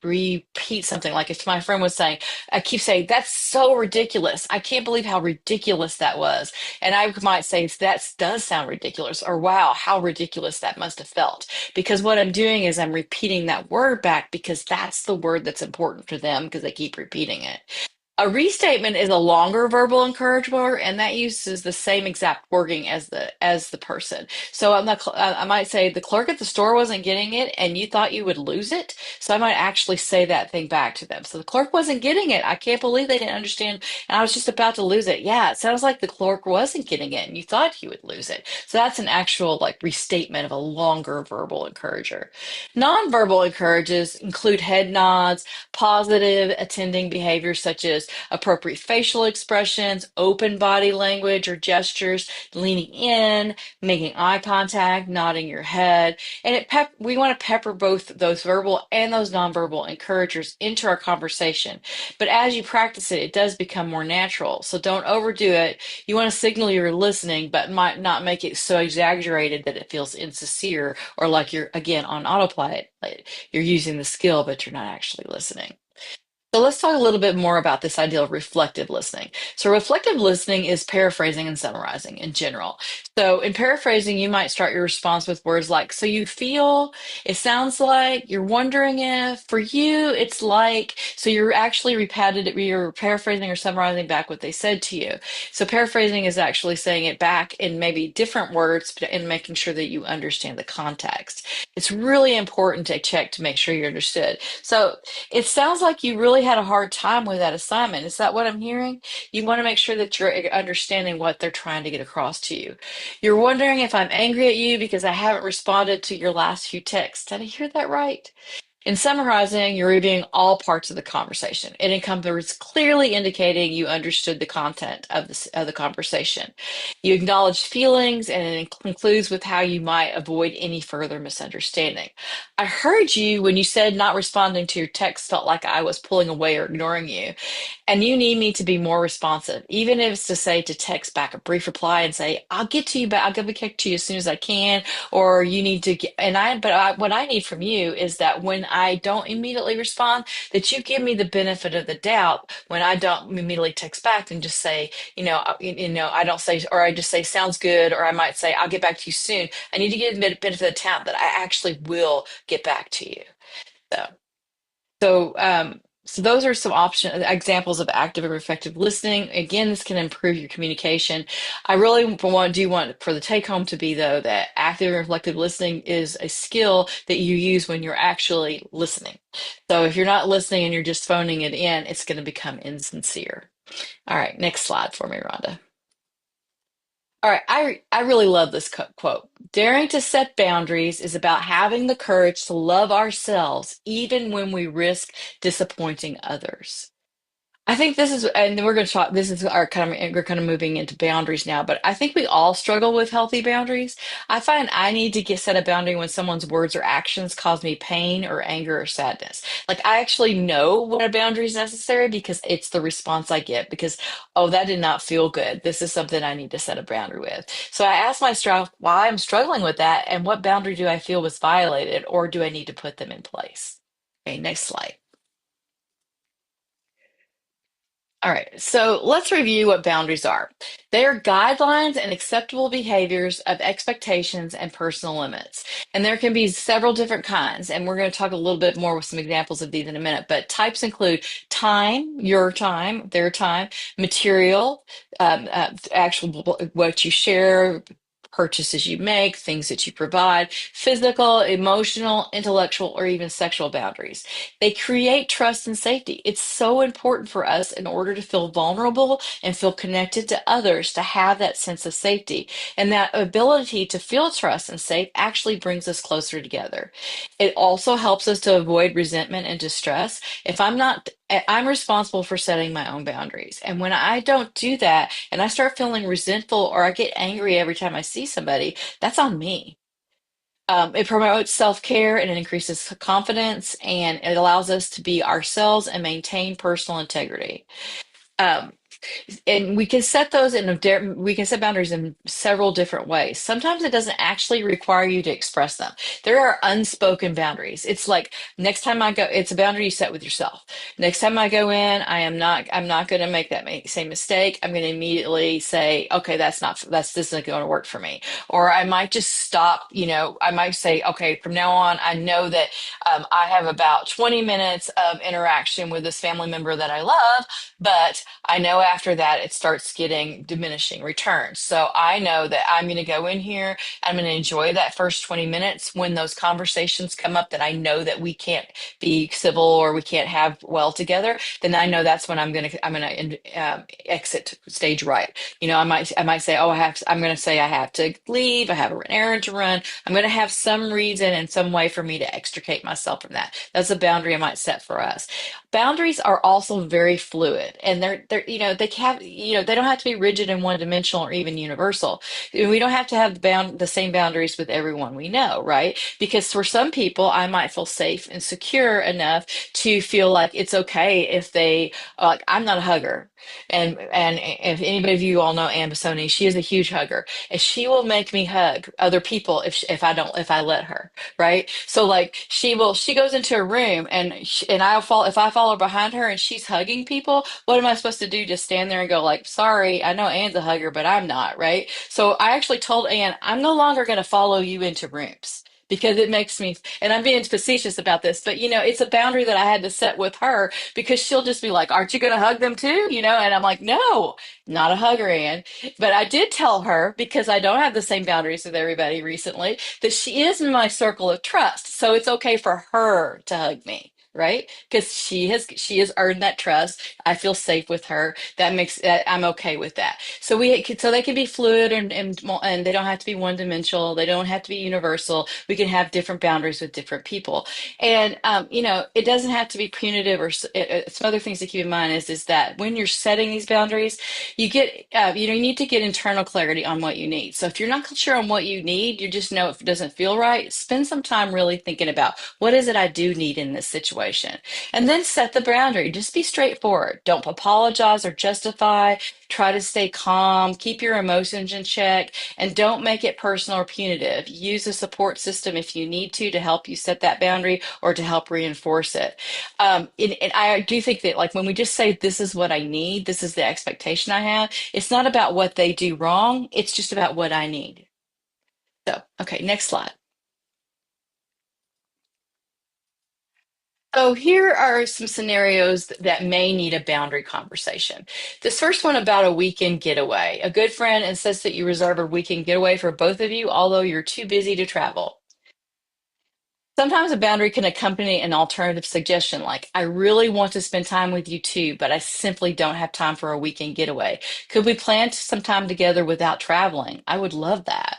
repeat something. Like if my friend was saying, I keep saying, that's so ridiculous. I can't believe how ridiculous that was. And I might say, that does sound ridiculous, or wow, how ridiculous that must have felt. Because what I'm doing is I'm repeating that word back because that's the word that's important to them because they keep repeating it. A restatement is a longer verbal encouragement, and that uses the same exact wording as the person. So I might say the clerk at the store wasn't getting it, and you thought you would lose it. So I might actually say that thing back to them. So the clerk wasn't getting it. I can't believe they didn't understand, and I was just about to lose it. Yeah, it sounds like the clerk wasn't getting it, and you thought you would lose it. So that's an actual like restatement of a longer verbal encourager. Nonverbal encourages include head nods, positive attending behaviors such as appropriate facial expressions, open body language or gestures, leaning in, making eye contact, nodding your head. And we want to pepper both those verbal and those nonverbal encouragers into our conversation. But as you practice it, it does become more natural. So don't overdo it. You want to signal you're listening, but might not make it so exaggerated that it feels insincere or like you're, again, on autopilot. Like you're using the skill, but you're not actually listening. So let's talk a little bit more about this idea of reflective listening. So reflective listening is paraphrasing and summarizing in general. So in paraphrasing, you might start your response with words like, so you feel, it sounds like, you're wondering if, for you, it's like, so you're actually you're paraphrasing or summarizing back what they said to you. So paraphrasing is actually saying it back in maybe different words and making sure that you understand the context. It's really important to check to make sure you understood. So it sounds like you really had a hard time with that assignment. Is that what I'm hearing? You want to make sure that you're understanding what they're trying to get across to you. You're wondering if I'm angry at you because I haven't responded to your last few texts. Did I hear that right? In summarizing, you're reviewing all parts of the conversation. It encompasses clearly indicating you understood the content of the conversation. You acknowledge feelings, and it concludes with how you might avoid any further misunderstanding. I heard you when you said not responding to your text felt like I was pulling away or ignoring you. And you need me to be more responsive, even if it's to say to text back a brief reply and say, I'll get to you, but I'll get to you as soon as I can. Or you need to get, what I need from you is that when I don't immediately respond, that you give me the benefit of the doubt when I don't immediately text back and just say, I don't say, or I just say, sounds good. Or I might say, I'll get back to you soon. I need to give the benefit of the doubt that I actually will get back to you. So. So those are some examples of active and effective listening. Again, this can improve your communication. I really want for the take home to be though that active and reflective listening is a skill that you use when you're actually listening. So if you're not listening and you're just phoning it in, it's going to become insincere. All right, next slide for me, Rhonda. All right, I really love this quote. Daring to set boundaries is about having the courage to love ourselves even when we risk disappointing others. I think this is, and then we're going to talk. This is our we're kind of moving into boundaries now, but I think we all struggle with healthy boundaries. I find I need to get set a boundary when someone's words or actions cause me pain or anger or sadness. Like I actually know when a boundary is necessary because it's the response I get because, oh, that did not feel good. This is something I need to set a boundary with. So I ask myself why I'm struggling with that and what boundary do I feel was violated or do I need to put them in place? Okay, next slide. All right, so let's review what boundaries are. They are guidelines and acceptable behaviors of expectations and personal limits. And there can be several different kinds. And we're going to talk a little bit more with some examples of these in a minute. But types include time, your time, their time, material, actual what you share, purchases you make, things that you provide, physical, emotional, intellectual, or even sexual boundaries. They create trust and safety. It's so important for us in order to feel vulnerable and feel connected to others to have that sense of safety. And that ability to feel trust and safe actually brings us closer together. It also helps us to avoid resentment and distress. If I'm not I'm responsible for setting my own boundaries. And when I don't do that and I start feeling resentful or I get angry every time I see somebody, that's on me. It promotes self-care and it increases confidence and it allows us to be ourselves and maintain personal integrity. Um, and we can set those we can set boundaries in several different ways. Sometimes it doesn't actually require you to express them. There are unspoken boundaries. It's like next time I go, it's a boundary you set with yourself. Next time I go in, I'm not going to make that same mistake. I'm going to immediately say, okay, this isn't going to work for me. Or I might just stop, I might say, okay, from now on, I know that I have about 20 minutes of interaction with this family member that I love, but I know after that it starts getting diminishing returns. So I know that I'm going to go in here, I'm going to enjoy that first 20 minutes. When those conversations come up that I know that we can't be civil or we can't have well together, then I know that's when I'm going to exit stage right. I might say, oh, I'm going to say I have to leave, I have an errand to run. I'm going to have some reason and some way for me to extricate myself from that. That's a boundary I might set for us. Boundaries are also very fluid and they don't have to be rigid and one dimensional or even universal. We don't have to have the same boundaries with everyone we know, right? Because for some people, I might feel safe and secure enough to feel like it's okay if like, I'm not a hugger. And if anybody of you all know Ann Bissoni, she is a huge hugger and she will make me hug other people if I let her, right? So like she goes into a room and if I follow behind her and she's hugging people, what am I supposed to do? Just stand there and go like, sorry, I know Ann's a hugger, but I'm not, right? So I actually told Ann, I'm no longer going to follow you into rooms. Because it makes me, and I'm being facetious about this, but it's a boundary that I had to set with her because she'll just be like, aren't you going to hug them too? And I'm like, no, not a hugger, Ann. But I did tell her, because I don't have the same boundaries with everybody recently, that she is in my circle of trust. So it's okay for her to hug me. right? Because she has earned that trust. I feel safe with her. That makes that I'm okay with that. So they can be fluid and they don't have to be one dimensional. They don't have to be universal. We can have different boundaries with different people. And it doesn't have to be punitive some other things to keep in mind is that when you're setting these boundaries, you need to get internal clarity on what you need. So if you're not sure on what you need, you just know if it doesn't feel right, spend some time really thinking about what is it I do need in this situation. And then set the boundary. Just be straightforward. Don't apologize or justify. Try to stay calm, keep your emotions in check, and don't make it personal or punitive. Use a support system if you need to help you set that boundary or to help reinforce it. And I do think that, like, when we just say, this is what I need, this is the expectation I have, it's not about what they do wrong, it's just about what I need. So, okay, next slide. So here are some scenarios that may need a boundary conversation. This first one about a weekend getaway. A good friend insists that you reserve a weekend getaway for both of you, although you're too busy to travel. Sometimes a boundary can accompany an alternative suggestion, like, I really want to spend time with you too, but I simply don't have time for a weekend getaway. Could we plan some time together without traveling? I would love that.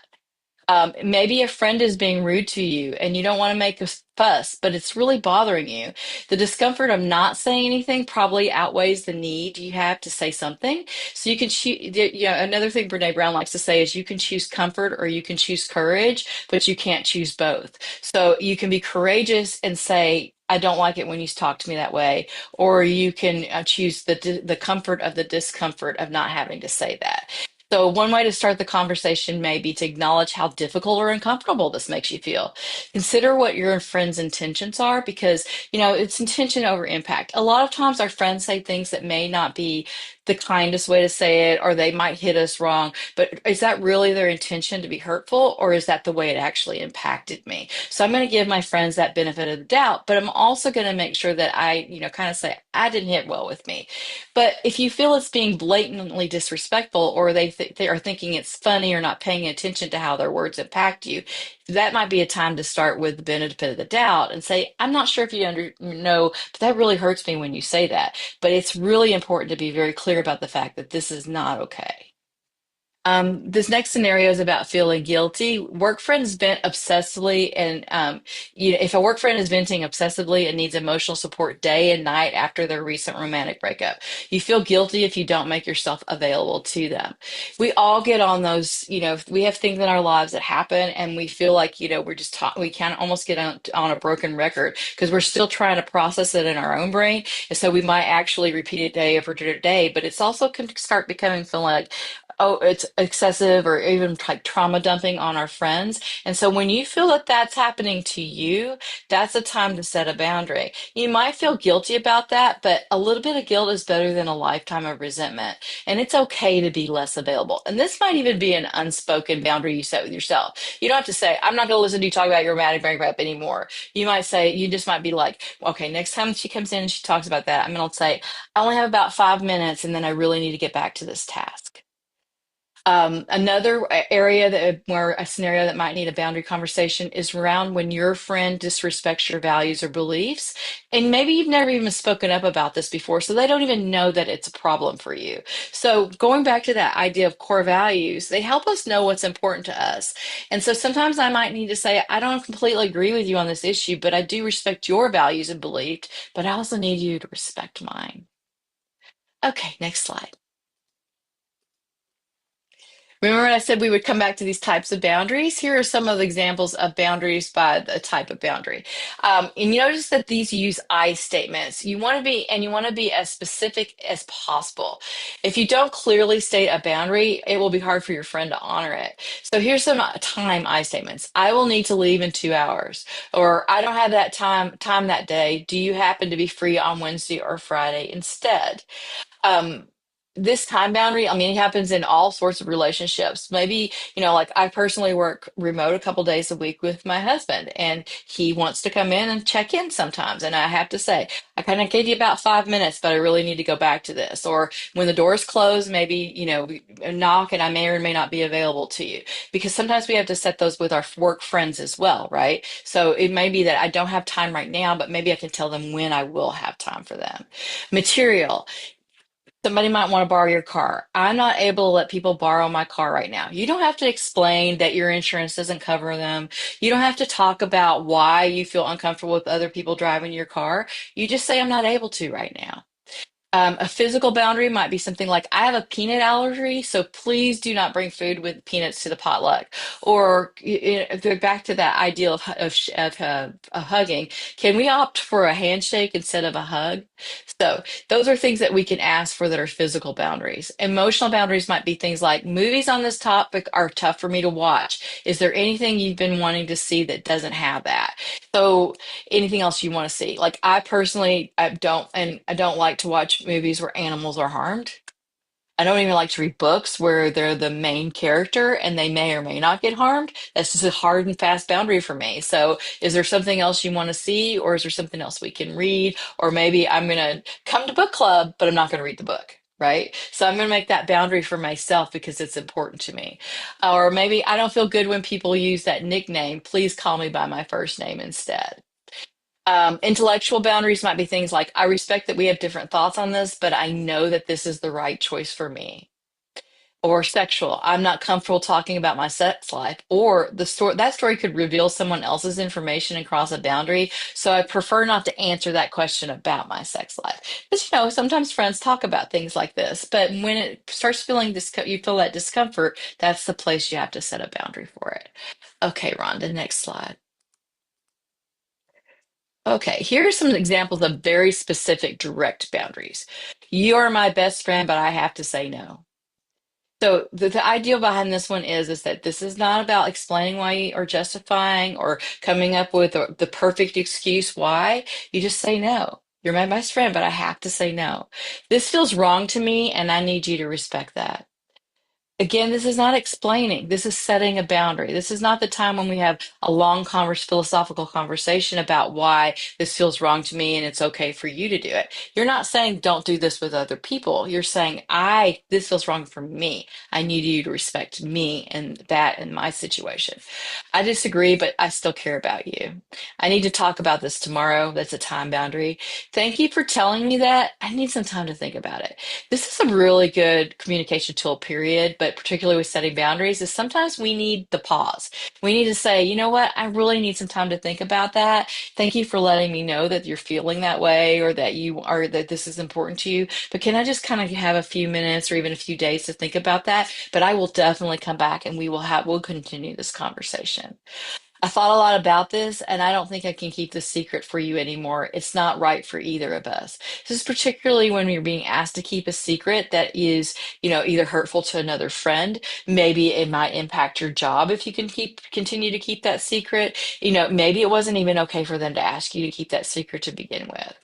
Maybe a friend is being rude to you and you don't want to make a fuss, but it's really bothering you. The discomfort of not saying anything probably outweighs the need you have to say something. So you can choose, another thing Brene Brown likes to say is you can choose comfort or you can choose courage, but you can't choose both. So you can be courageous and say, I don't like it when you talk to me that way, or you can choose the comfort of the discomfort of not having to say that. So, one way to start the conversation may be to acknowledge how difficult or uncomfortable this makes you feel. Consider what your friend's intentions are because, it's intention over impact. A lot of times, our friends say things that may not be the kindest way to say it, or they might hit us wrong. But is that really their intention to be hurtful, or is that the way it actually impacted me? So, I'm going to give my friends that benefit of the doubt, but I'm also going to make sure that I, kind of say, I didn't hit well with me. But if you feel it's being blatantly disrespectful, or they are thinking it's funny or not paying attention to how their words impact you, that might be a time to start with the benefit of the doubt and say, I'm not sure if know, but that really hurts me when you say that. But it's really important to be very clear about the fact that this is not okay. This next scenario is about feeling guilty. Work friends vent obsessively, and if a work friend is venting obsessively and needs emotional support day and night after their recent romantic breakup, you feel guilty if you don't make yourself available to them. We all get on those. We have things in our lives that happen, and we feel like we're just we kind of almost get on a broken record because we're still trying to process it in our own brain, and so we might actually repeat it day over day. But it's also can start becoming feeling like, oh, it's excessive or even like trauma dumping on our friends. And so when you feel that that's happening to you, that's a time to set a boundary. You might feel guilty about that, but a little bit of guilt is better than a lifetime of resentment. And it's okay to be less available. And this might even be an unspoken boundary you set with yourself. You don't have to say, I'm not going to listen to you talk about your romantic breakup anymore. You might say, you just might be like, okay, next time she comes in and she talks about that, I'm going to say, I only have about 5 minutes and then I really need to get back to this task. Another area where a scenario that might need a boundary conversation is around when your friend disrespects your values or beliefs. And maybe you've never even spoken up about this before, so they don't even know that it's a problem for you. So, going back to that idea of core values, they help us know what's important to us. And so sometimes I might need to say, I don't completely agree with you on this issue, but I do respect your values and beliefs, but I also need you to respect mine. Okay, next slide. Remember when I said we would come back to these types of boundaries? Here are some of the examples of boundaries by the type of boundary. And you notice that these use I statements. You want to be as specific as possible. If you don't clearly state a boundary, it will be hard for your friend to honor it. So here's some time I statements. I will need to leave in 2 hours, or I don't have that time that day. Do you happen to be free on Wednesday or Friday instead? Um, this time boundary, I mean, it happens in all sorts of relationships. Maybe, like I personally work remote a couple days a week with my husband, and he wants to come in and check in sometimes. And I have to say, I kind of gave you about 5 minutes, but I really need to go back to this. Or when the doors close, maybe, knock and I may or may not be available to you. Because sometimes we have to set those with our work friends as well, right? So it may be that I don't have time right now, but maybe I can tell them when I will have time for them. Material. Somebody might want to borrow your car. I'm not able to let people borrow my car right now. You don't have to explain that your insurance doesn't cover them. You don't have to talk about why you feel uncomfortable with other people driving your car. You just say, I'm not able to right now. A physical boundary might be something like, I have a peanut allergy, so please do not bring food with peanuts to the potluck. Or go back to that ideal of hugging. Can we opt for a handshake instead of a hug? So those are things that we can ask for that are physical boundaries. Emotional boundaries might be things like, movies on this topic are tough for me to watch. Is there anything you've been wanting to see that doesn't have that? So anything else you want to see? Like I personally, I don't like to watch movies where animals are harmed. I don't even like to read books where they're the main character and they may or may not get harmed. That's just a hard and fast boundary for me. So, is there something else you want to see, or is there something else we can read? Or maybe I'm going to come to book club, but I'm not going to read the book, right? So, I'm going to make that boundary for myself because it's important to me. Or maybe I don't feel good when people use that nickname. Please call me by my first name instead. Intellectual boundaries might be things like, I respect that we have different thoughts on this, but I know that this is the right choice for me. Or sexual, I'm not comfortable talking about my sex life. Or that story could reveal someone else's information and cross a boundary. So I prefer not to answer that question about my sex life. Because, sometimes friends talk about things like this, but when it starts feeling you feel that discomfort, that's the place you have to set a boundary for it. Okay, Rhonda, next slide. Okay, here are some examples of very specific direct boundaries. You are my best friend, but I have to say no. So the idea behind this one is that this is not about explaining why or justifying or coming up with the perfect excuse why. You just say no. You're my best friend, but I have to say no. This feels wrong to me, and I need you to respect that. Again, this is not explaining. This is setting a boundary. This is not the time when we have a long philosophical conversation about why this feels wrong to me and it's okay for you to do it. You're not saying don't do this with other people. You're saying this feels wrong for me. I need you to respect me and that in my situation. I disagree, but I still care about you. I need to talk about this tomorrow. That's a time boundary. Thank you for telling me that. I need some time to think about it. This is a really good communication tool, period, but particularly with setting boundaries, is sometimes we need the pause. We need to say, you know what, I really need some time to think about that. Thank you for letting me know that you're feeling that way or that this is important to you. But can I just kind of have a few minutes or even a few days to think about that? But I will definitely come back and we'll continue this conversation. I thought a lot about this, and I don't think I can keep this secret for you anymore. It's not right for either of us. This is particularly when you're being asked to keep a secret that is, either hurtful to another friend. Maybe it might impact your job if you continue to keep that secret. Maybe it wasn't even okay for them to ask you to keep that secret to begin with.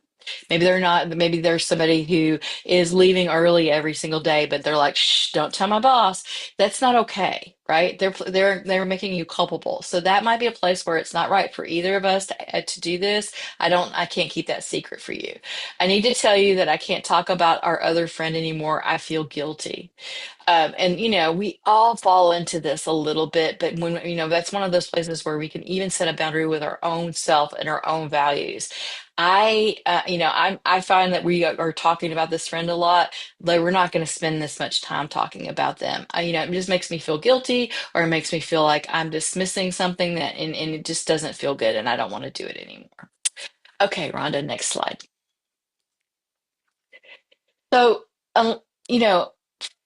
Maybe they're not, maybe there's somebody who is leaving early every single day, but they're like, shh, don't tell my boss. That's not okay, right? They're making you culpable. So that might be a place where it's not right for either of us to do this. I can't keep that secret for you. I need to tell you that I can't talk about our other friend anymore. I feel guilty. And we all fall into this a little bit, but when that's one of those places where we can even set a boundary with our own self and our own values. I find that we are talking about this friend a lot, but we're not going to spend this much time talking about them. It just makes me feel guilty, or it makes me feel like I'm dismissing something and it just doesn't feel good, and I don't want to do it anymore. Okay, Rhonda, next slide. So, um, you know.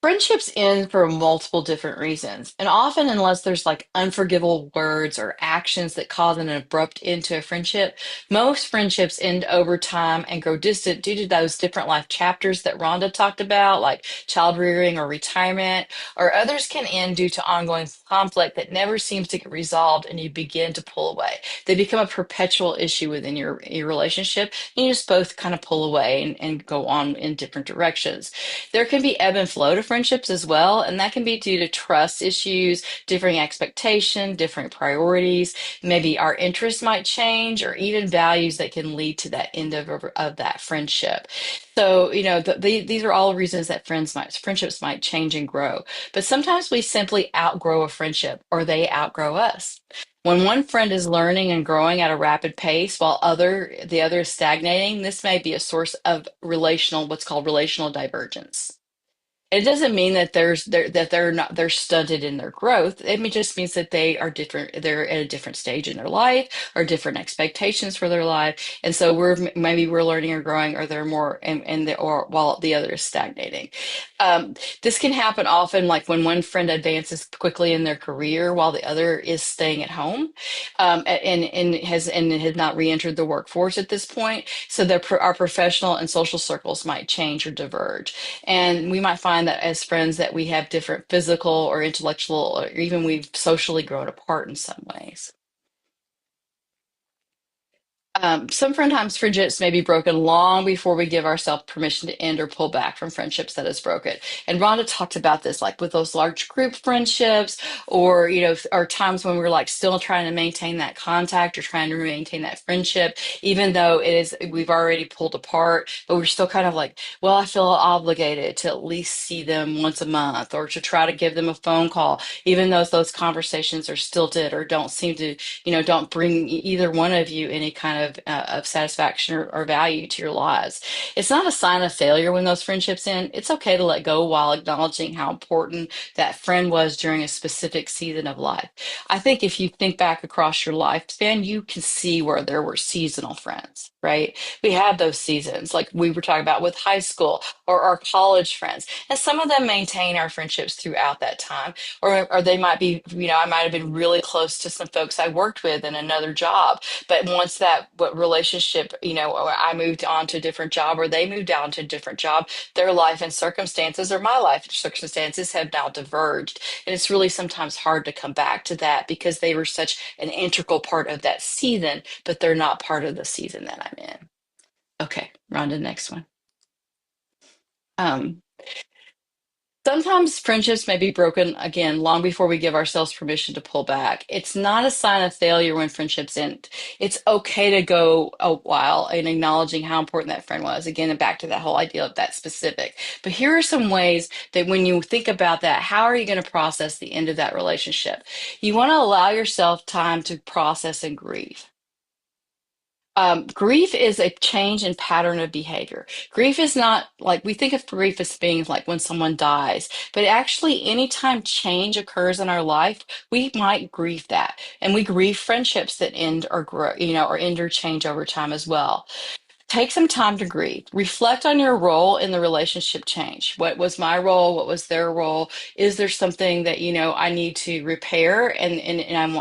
Friendships end for multiple different reasons, and often, unless there's like unforgivable words or actions that cause an abrupt end to a friendship, most friendships end over time and grow distant due to those different life chapters that Rhonda talked about, like child rearing or retirement, or others can end due to ongoing conflict that never seems to get resolved and you begin to pull away. They become a perpetual issue within your relationship, and you just both kind of pull away and go on in different directions. There can be ebb and flow to friendships as well, and that can be due to trust issues, differing expectation, different priorities. Maybe our interests might change, or even values that can lead to that end of that friendship. So, these are all reasons that friendships might change and grow. But sometimes we simply outgrow a friendship, or they outgrow us. When one friend is learning and growing at a rapid pace while the other is stagnating, this may be a source of what's called relational divergence. It doesn't mean that they're stunted in their growth. Just means that they are different. They're at a different stage in their life, or different expectations for their life, and so maybe we're learning or growing, or they're more or while the other is stagnating. This can happen often, like when one friend advances quickly in their career while the other is staying at home, and has not re-entered the workforce at this point. So our professional and social circles might change or diverge. And we might find that as friends that we have different physical or intellectual, or even we've socially grown apart in some ways. Sometimes friendships may be broken long before we give ourselves permission to end or pull back from friendships that is broken. And Rhonda talked about this, like with those large group friendships, or or times when we're like still trying to maintain that contact or trying to maintain that friendship, even though we've already pulled apart, but we're still kind of like, well, I feel obligated to at least see them once a month, or to try to give them a phone call, even though those conversations are stilted or don't seem to don't bring either one of you any kind of satisfaction or value to your lives. It's not a sign of failure when those friendships end. It's okay to let go while acknowledging how important that friend was during a specific season of life. I think if you think back across your lifespan, you can see where there were seasonal friends, right? We have those seasons, like we were talking about with high school or our college friends. And some of them maintain our friendships throughout that time, or they might be, I might have been really close to some folks I worked with in another job, but once that what relationship, or I moved on to a different job, or they moved on to a different job, their life and circumstances or my life and circumstances have now diverged. And it's really sometimes hard to come back to that because they were such an integral part of that season, but they're not part of the season that I'm in. Okay, Rhonda, next one. Um, Sometimes friendships may be broken again long before we give ourselves permission to pull back. It's not a sign of failure when friendships end. It's okay to go a while in acknowledging how important that friend was. Again, and back to that whole idea of that specific. But here are some ways that when you think about that, how are you going to process the end of that relationship? You want to allow yourself time to process and grieve. Grief is a change in pattern of behavior. Grief is not like we think of grief as being like when someone dies, but actually, anytime change occurs in our life, we might grieve that, and we grieve friendships that end or grow, or end or change over time as well. Take some time to grieve. Reflect on your role in the relationship change. What was my role? What was their role? Is there something that, I need to repair, and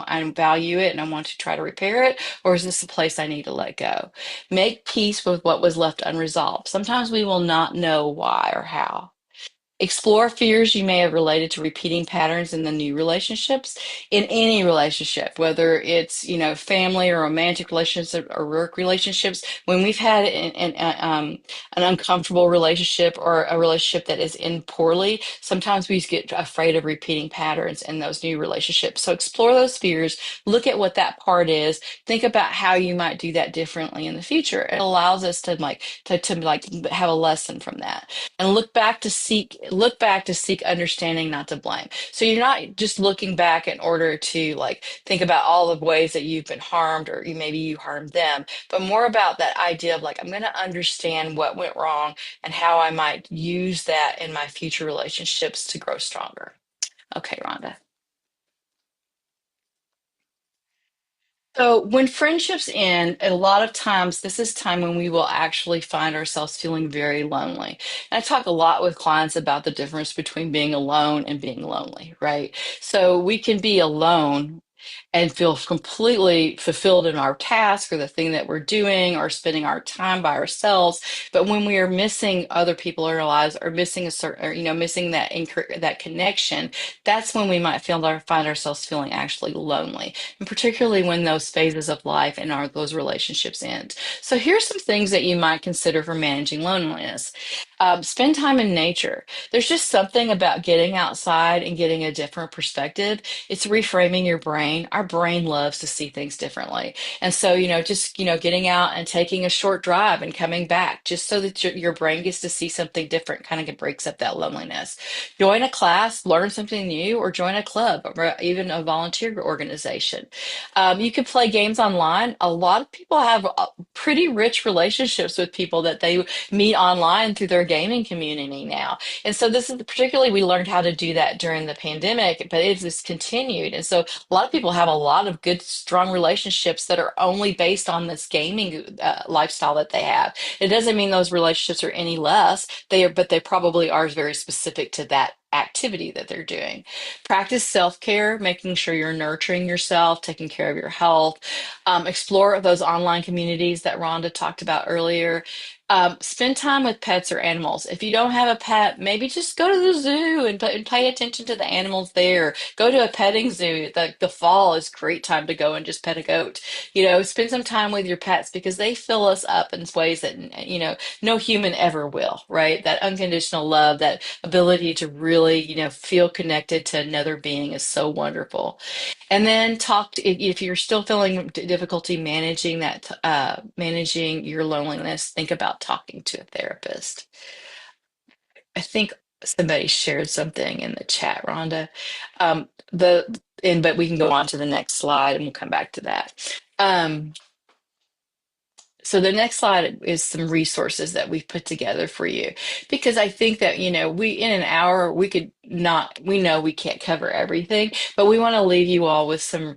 I value it and I want to try to repair it? Or is this a place I need to let go? Make peace with what was left unresolved. Sometimes we will not know why or how. Explore fears you may have related to repeating patterns in the new relationships, in any relationship, whether it's, family or romantic relationships or work relationships. When we've had an uncomfortable relationship or a relationship that is in poorly, sometimes we get afraid of repeating patterns in those new relationships. So explore those fears, look at what that part is, think about how you might do that differently in the future. It allows us to like have a lesson from that, and look back to seek understanding, not to blame. So you're not just looking back in order to like think about all the ways that you've been harmed, or maybe you harmed them, but more about that idea of like, I'm going to understand what went wrong and how I might use that in my future relationships to grow stronger. Okay, Rhonda. So when friendships end, a lot of times this is time when we will actually find ourselves feeling very lonely. And I talk a lot with clients about the difference between being alone and being lonely, right? So we can be alone and feel completely fulfilled in our task or the thing that we're doing or spending our time by ourselves. But when we are missing other people in our lives or missing a certain, or, missing that connection, that's when we might find ourselves feeling actually lonely, and particularly when those phases of life and those relationships end. So here's some things that you might consider for managing loneliness. Spend time in nature. There's just something about getting outside and getting a different perspective. It's reframing your brain. Our brain loves to see things differently. And so, just, getting out and taking a short drive and coming back just so that your brain gets to see something different kind of breaks up that loneliness. Join a class, learn something new, or join a club or even a volunteer organization. You can play games online. A lot of people have pretty rich relationships with people that they meet online through their gaming community now. And so this is particularly, we learned how to do that during the pandemic, but it has continued. And so a lot of people have a lot of good, strong relationships that are only based on this gaming lifestyle that they have. It doesn't mean those relationships are any less. They are, but they probably are very specific to that activity that they're doing. Practice self-care, making sure you're nurturing yourself, taking care of your health. Explore those online communities that Rhonda talked about earlier. Spend time with pets or animals. If you don't have a pet, maybe just go to the zoo and pay attention to the animals there. Go to a petting zoo. The fall is a great time to go and just pet a goat. Spend some time with your pets because they fill us up in ways that, no human ever will, right? That unconditional love, that ability to really, feel connected to another being is so wonderful. And then if you're still feeling difficulty managing managing your loneliness, think about talking to a therapist. I think somebody shared something in the chat, Rhonda. But we can go on to the next slide and we'll come back to that. So the next slide is some resources that we've put together for you, because I think that, we in an hour we know we can't cover everything, but we want to leave you all with some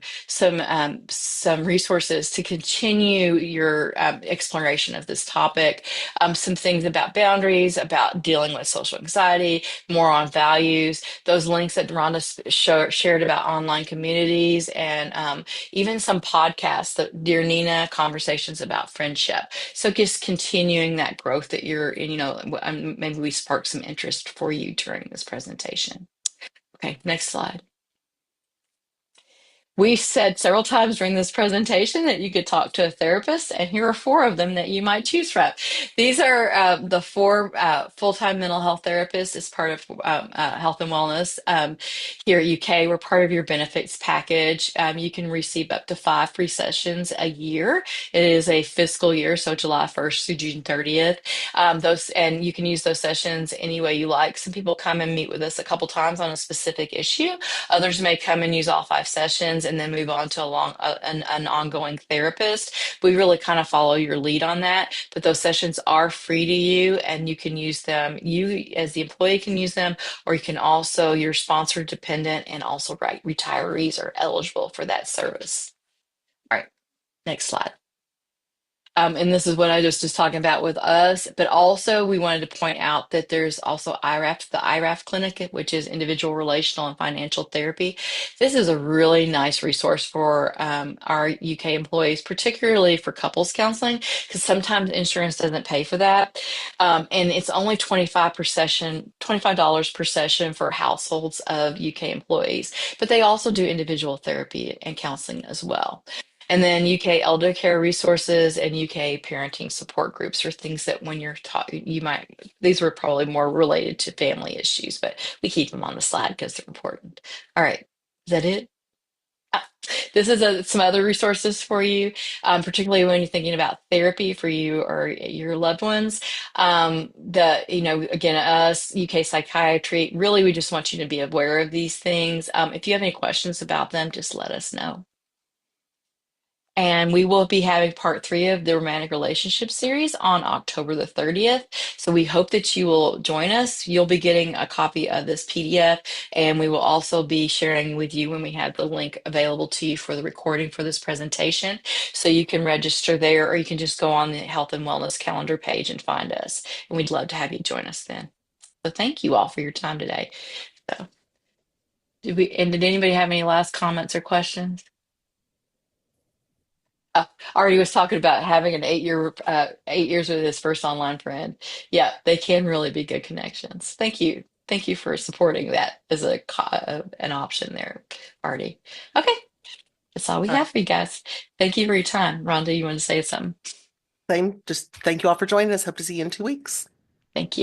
resources to continue your exploration of this topic. Some things about boundaries, about dealing with social anxiety, more on values, those links that Rhonda shared about online communities, and even some podcasts that Dear Nina, conversations about friendship. So just continuing that growth that you're in, maybe we spark some interest for you during this presentation. Okay, next slide. We've said several times during this presentation that you could talk to a therapist, and here are four of them that you might choose from. These are the four full-time mental health therapists as part of Health and Wellness. Here at UK, we're part of your benefits package. You can receive up to 5 free sessions a year. It is a fiscal year, so July 1st through June 30th. And you can use those sessions any way you like. Some people come and meet with us a couple times on a specific issue. Others may come and use all 5 sessions and then move on to an ongoing therapist. We really kind of follow your lead on that, but those sessions are free to you and you can use them. You as the employee can use them, or you can also, your sponsor dependent and also retirees are eligible for that service. All right, next slide. And this is what I just was talking about with us, but also we wanted to point out that there's also IRAF, the IRAF clinic, which is individual relational and financial therapy. This is a really nice resource for our UK employees, particularly for couples counseling, because sometimes insurance doesn't pay for that. And it's only $25 per session for households of UK employees, but they also do individual therapy and counseling as well. And then UK elder care resources and UK parenting support groups are things that when you're taught, these were probably more related to family issues, but we keep them on the slide because they're important. All right, is that it? Ah, This is some other resources for you, particularly when you're thinking about therapy for you or your loved ones. Again, us, UK Psychiatry, really, we just want you to be aware of these things. If you have any questions about them, just let us know. And we will be having part three of the romantic relationship series on October the 30th. So we hope that you will join us. You'll be getting a copy of this PDF, and we will also be sharing with you when we have the link available to you for the recording for this presentation. So you can register there, or you can just go on the Health and Wellness calendar page and find us. And we'd love to have you join us then. So thank you all for your time today. So did anybody have any last comments or questions? Artie was talking about having an 8 years with his first online friend. Yeah, they can really be good connections. Thank you. Thank you for supporting that as an option there, Artie. Okay, that's all we All right. have for you guys. Thank you for your time. Rhonda, you want to say something? Same. Just thank you all for joining us. Hope to see you in 2 weeks. Thank you.